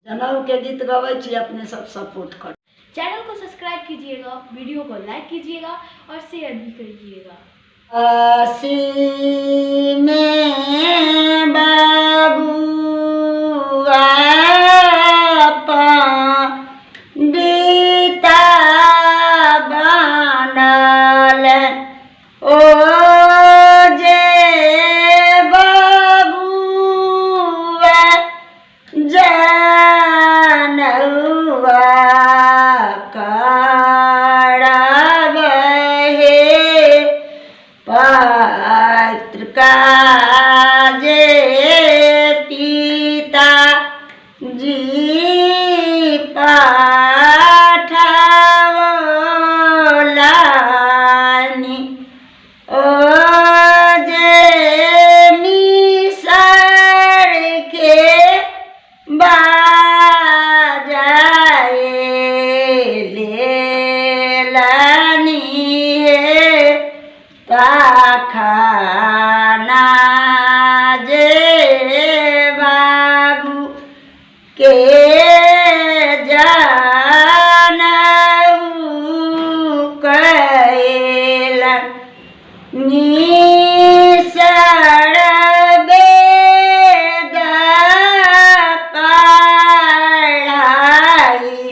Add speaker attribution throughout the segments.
Speaker 1: जनऊ के गीत गवे छी, अपने सब सपोर्ट कर।
Speaker 2: चैनल को सब्सक्राइब कीजिएगा, वीडियो को लाइक कीजिएगा और शेयर भी करिएगा।
Speaker 1: आसी में बाबुआ पंडिता बनल, ओ जे बाबुआ जनउआ करबहे पात्र काजे पिता जी पाठवलानि, ओ जे मिसर के बाजाए लेलनि हे ताखाना जे बाबू के जनऊ कैलन, निसर वेद पढ़ाई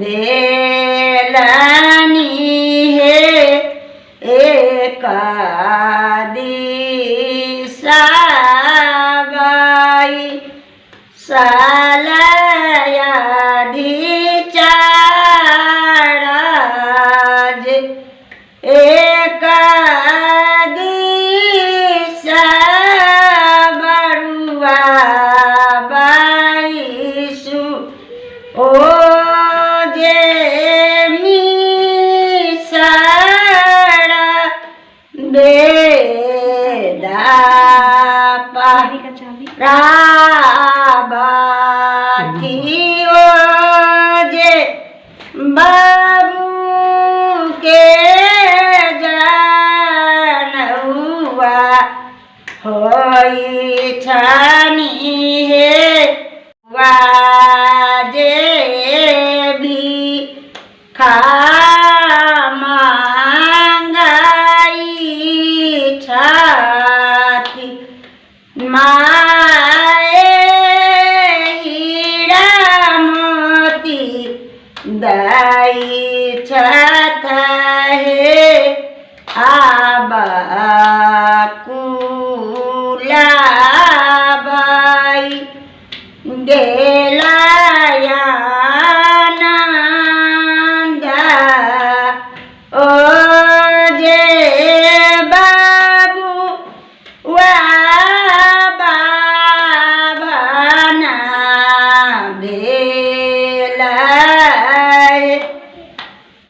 Speaker 1: देलनि हे एक दिशाबाई सालयाधिचारज, एक दिशा बरुआ बाईसु, ओ जे मिसर बेदा राबाती, ओ जे बाबू के जनउआ होई छनि हे वाजे भी मांगाई छथि, माए हीरा मोती दाई छथ हे आ